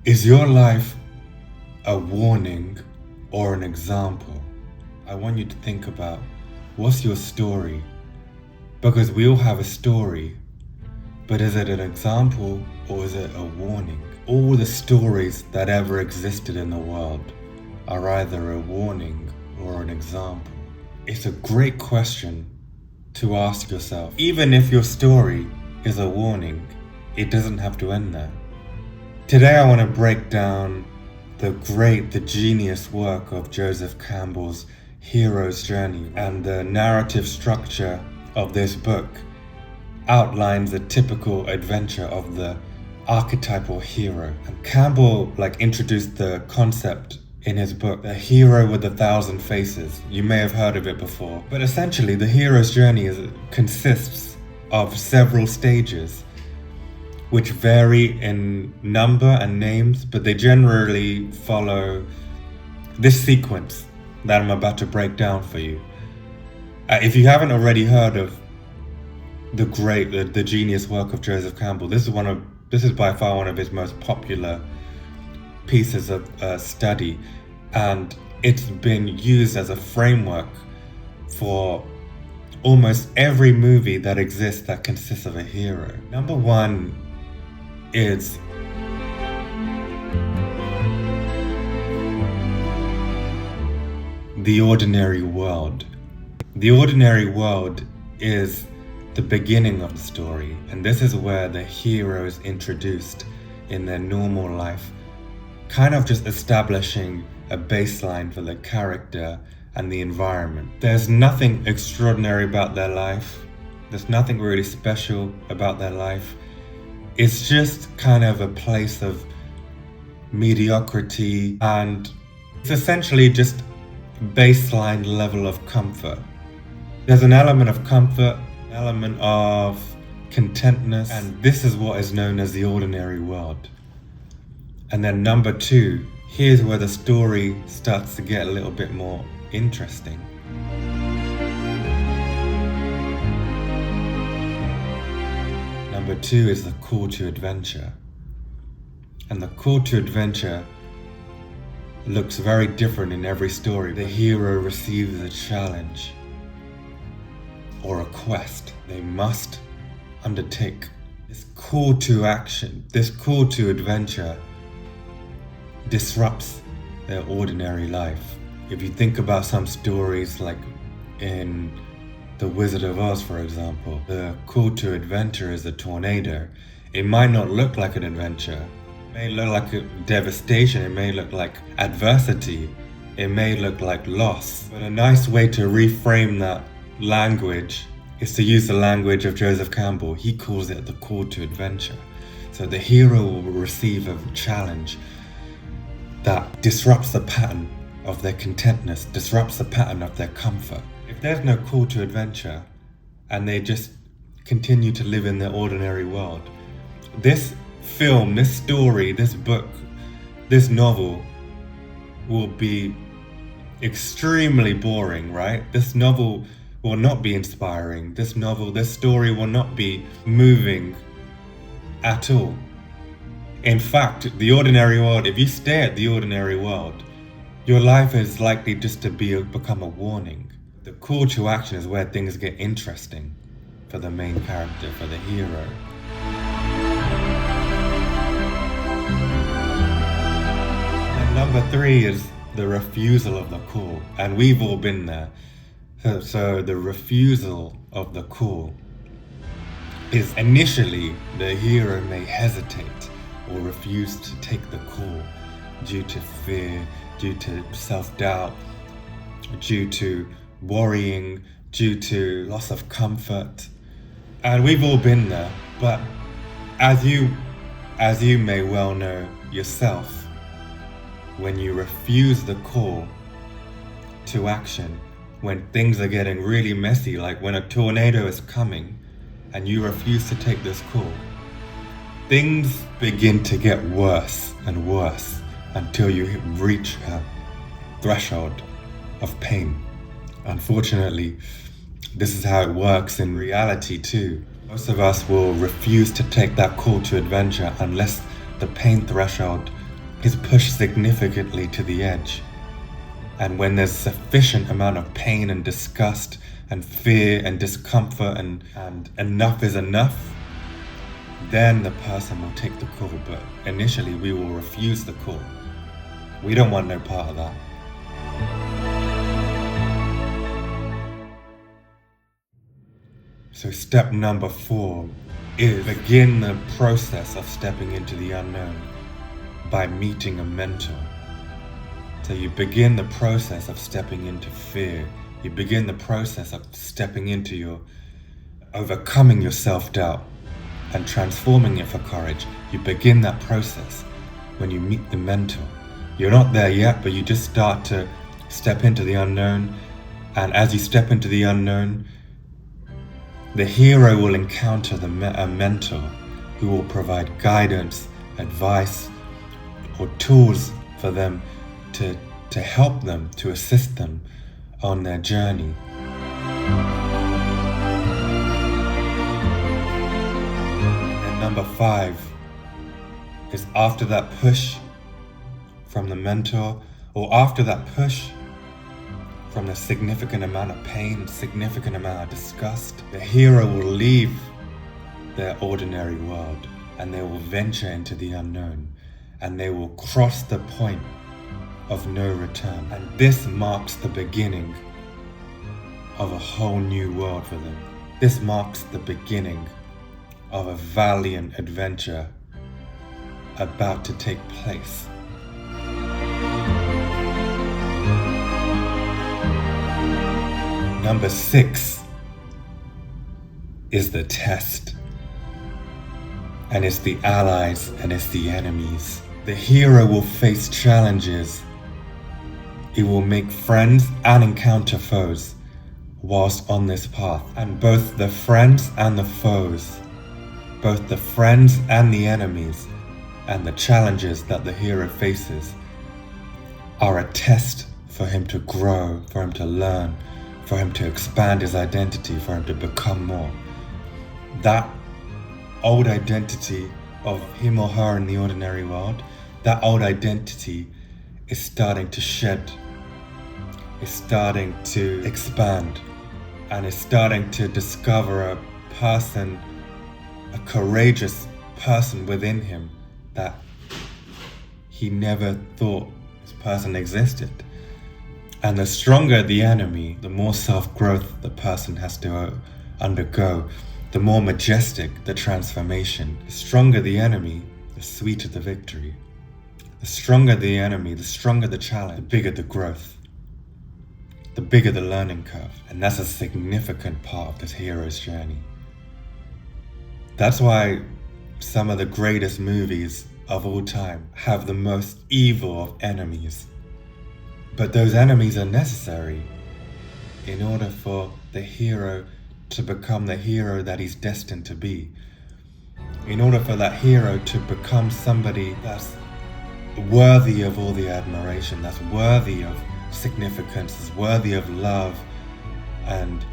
Is your life a warning or an example? I want you to think about, what's your story? Because we all have a story, but is it an example or is it a warning? All the stories that ever existed in the world are either a warning or an example. It's a great question to ask yourself. Even if your story is a warning, it doesn't have to end there. Today I want to break down the genius work of Joseph Campbell's hero's journey, and the narrative structure of this book outlines a typical adventure of the archetypal hero. And Campbell introduced the concept in his book, The Hero with 1,000 Faces. You may have heard of it before. But essentially, the hero's journey consists of several stages, which vary in number and names, but they generally follow this sequence that I'm about to break down for you. If you haven't already heard of the genius work of Joseph Campbell, this is by far one of his most popular pieces of study, and it's been used as a framework for almost every movie that exists that consists of a hero. Number one is the ordinary world. The ordinary world is the beginning of the story, and this is where the hero is introduced in their normal life, kind of just establishing a baseline for the character and the environment. There's nothing extraordinary about their life. There's nothing really special about their life. It's just kind of a place of mediocrity, and it's essentially just baseline level of comfort. There's an element of comfort, an element of contentness, and this is what is known as the ordinary world. And then number two, here's where the story starts to get a little bit more interesting. Number two is the call to adventure. And the call to adventure looks very different in every story. The hero receives a challenge or a quest they must undertake. This call to action, this call to adventure disrupts their ordinary life. If you think about some stories like in The Wizard of Oz, for example, the call to adventure is a tornado. It might not look like an adventure. It may look like a devastation. It may look like adversity. It may look like loss. But a nice way to reframe that language is to use the language of Joseph Campbell. He calls it the call to adventure. So the hero will receive a challenge that disrupts the pattern of their contentness, disrupts the pattern of their comfort. If there's no call to adventure and they just continue to live in their ordinary world, this film, this story, this book, this novel will be extremely boring, right? This novel will not be inspiring. This story will not be moving at all. In fact, the ordinary world, if you stay at the ordinary world, your life is likely just to become a warning. The call to action is where things get interesting for the main character, for the hero. And number three is the refusal of the call. And we've all been there. So the refusal of the call is initially the hero may hesitate or refuse to take the call due to fear, due to self-doubt, due to worrying, due to loss of comfort. And we've all been there. But as you may well know yourself, when you refuse the call to action, when things are getting really messy, like when a tornado is coming and you refuse to take this call, things begin to get worse and worse until you reach a threshold of pain. Unfortunately, this is how it works in reality too. Most of us will refuse to take that call to adventure unless the pain threshold is pushed significantly to the edge. And when there's sufficient amount of pain and disgust and fear and discomfort and enough is enough, then the person will take the call. But initially we will refuse the call. We don't want no part of that. So step number 4 is begin the process of stepping into the unknown by meeting a mentor. So you begin the process of stepping into fear. You begin the process of stepping into your overcoming your self-doubt and transforming it for courage. You begin that process when you meet the mentor. You're not there yet, but you just start to step into the unknown. And as you step into the unknown, the hero will encounter a mentor who will provide guidance, advice, or tools for them to help them, to assist them on their journey. And number 5 is after that push from the mentor, or after that push from a significant amount of pain, significant amount of disgust, the hero will leave their ordinary world and they will venture into the unknown and they will cross the point of no return. And this marks the beginning of a whole new world for them. This marks the beginning of a valiant adventure about to take place. Number 6 is the test. And it's the allies and it's the enemies. The hero will face challenges. He will make friends and encounter foes whilst on this path. And both the friends and the foes, both the friends and the enemies, and the challenges that the hero faces are a test for him to grow, for him to learn, for him to expand his identity, for him to become more. That old identity of him or her in the ordinary world, that old identity is starting to shed, is starting to expand, and is starting to discover a person, a courageous person within him that he never thought this person existed. And the stronger the enemy, the more self-growth the person has to undergo, the more majestic the transformation. The stronger the enemy, the sweeter the victory. The stronger the enemy, the stronger the challenge, the bigger the growth, the bigger the learning curve. And that's a significant part of this hero's journey. That's why some of the greatest movies of all time have the most evil of enemies. But those enemies are necessary in order for the hero to become the hero that he's destined to be. In order for that hero to become somebody that's worthy of all the admiration, that's worthy of significance, that's worthy of love, and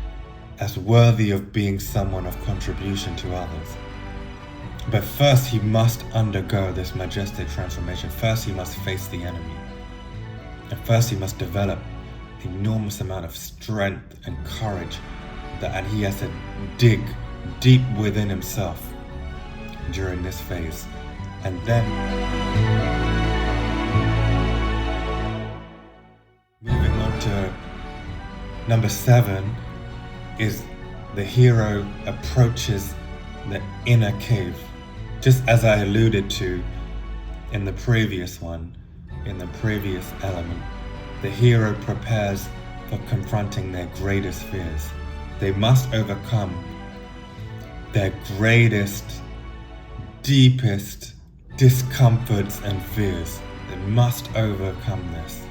that's worthy of being someone of contribution to others. But first he must undergo this majestic transformation. First he must face the enemy. And first he must develop an enormous amount of strength and courage and he has to dig deep within himself during this phase. And then moving on to number 7 is the hero approaches the inner cave. Just as I alluded to in the previous one, in the previous element, the hero prepares for confronting their greatest fears. They must overcome their greatest, deepest discomforts and fears. They must overcome this.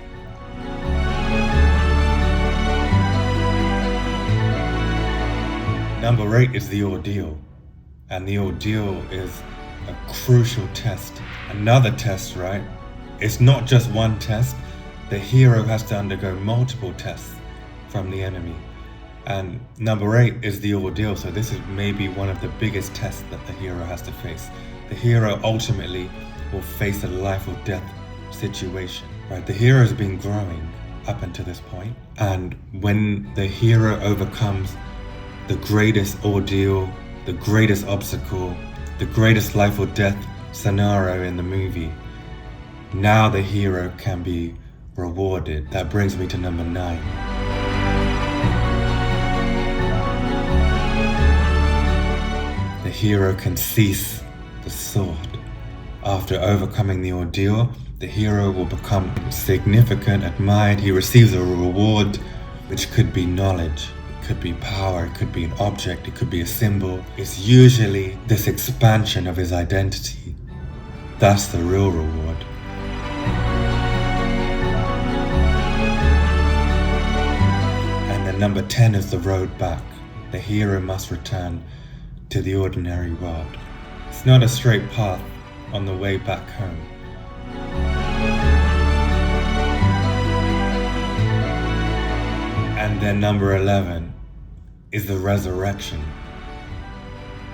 Number 8 is the ordeal. And the ordeal is a crucial test. Another test, right? It's not just one test. The hero has to undergo multiple tests from the enemy. And number 8 is the ordeal. So this is maybe one of the biggest tests that the hero has to face. The hero ultimately will face a life or death situation, right? The hero's been growing up until this point, and when the hero overcomes the greatest ordeal, the greatest obstacle, the greatest life or death scenario in the movie, now the hero can be rewarded. That brings me to number 9. The hero can seize the sword. After overcoming the ordeal, the hero will become significant, admired. He receives a reward, which could be knowledge, it could be power, it could be an object, it could be a symbol. It's usually this expansion of his identity. That's the real reward. And then number 10 is the road back. The hero must return to the ordinary world. It's not a straight path on the way back home. And then number 11 is the resurrection.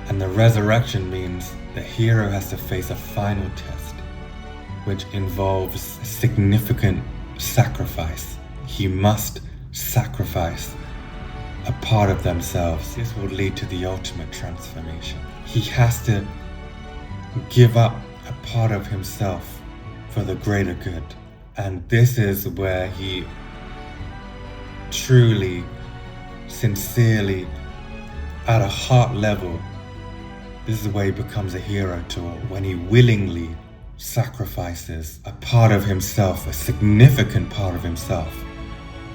And the resurrection means the hero has to face a final test, which involves significant sacrifice. He must sacrifice a part of themselves. This will lead to the ultimate transformation. He has to give up a part of himself for the greater good. And this is where he truly, sincerely, at a heart level, this is where he becomes a hero to all. When he willingly sacrifices a part of himself, a significant part of himself,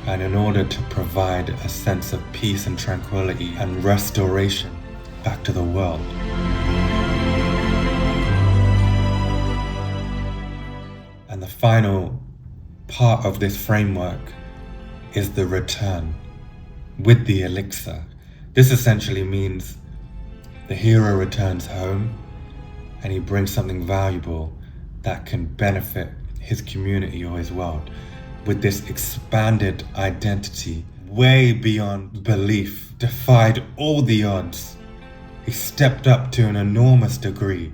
and in order to provide a sense of peace and tranquility and restoration back to the world. And the final part of this framework is the return with the elixir. This essentially means the hero returns home and he brings something valuable that can benefit his community or his world with this expanded identity way beyond belief, defied all the odds. He stepped up to an enormous degree,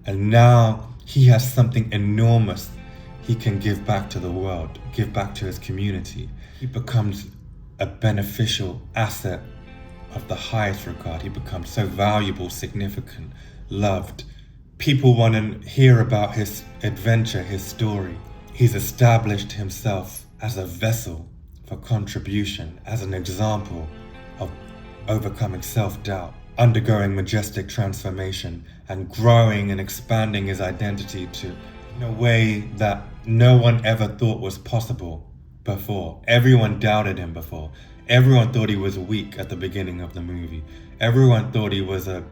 and now he has something enormous he can give back to the world, give back to his community. He becomes a beneficial asset of the highest regard. He becomes so valuable, significant, loved. People want to hear about his adventure, his story. He's established himself as a vessel for contribution, as an example of overcoming self-doubt, undergoing majestic transformation, and growing and expanding his identity in a way that no one ever thought was possible before. Everyone doubted him before. Everyone thought he was weak at the beginning of the movie. Everyone thought he was a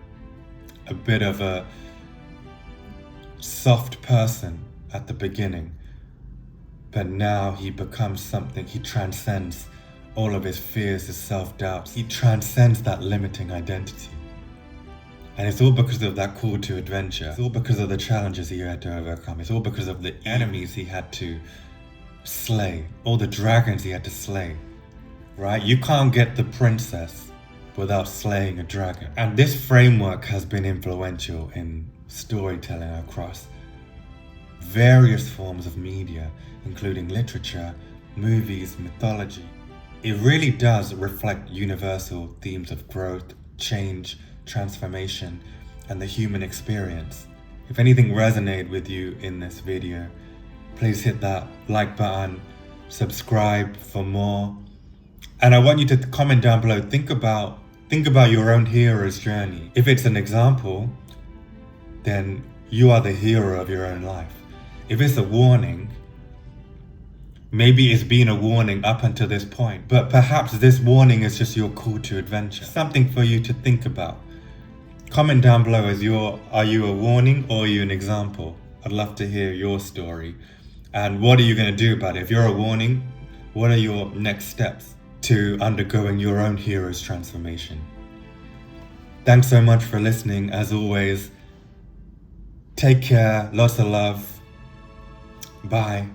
bit of a soft person at the beginning. But now he becomes something. He transcends all of his fears, his self-doubts. He transcends that limiting identity. And it's all because of that call to adventure. It's all because of the challenges he had to overcome. It's all because of the enemies he had to slay, all the dragons he had to slay, right? You can't get the princess without slaying a dragon. And this framework has been influential in storytelling across various forms of media, including literature, movies, mythology. It really does reflect universal themes of growth, change, transformation, and the human experience. If anything resonated with you in this video, please hit that like button, subscribe for more. And I want you to comment down below, think about your own hero's journey. If it's an example, then you are the hero of your own life. If it's a warning, maybe it's been a warning up until this point, but perhaps this warning is just your call to adventure. Something for you to think about. Comment down below, are you a warning or are you an example? I'd love to hear your story. And what are you going to do about it? If you're a warning, what are your next steps to undergoing your own hero's transformation? Thanks so much for listening. As always, take care, lots of love. Bye.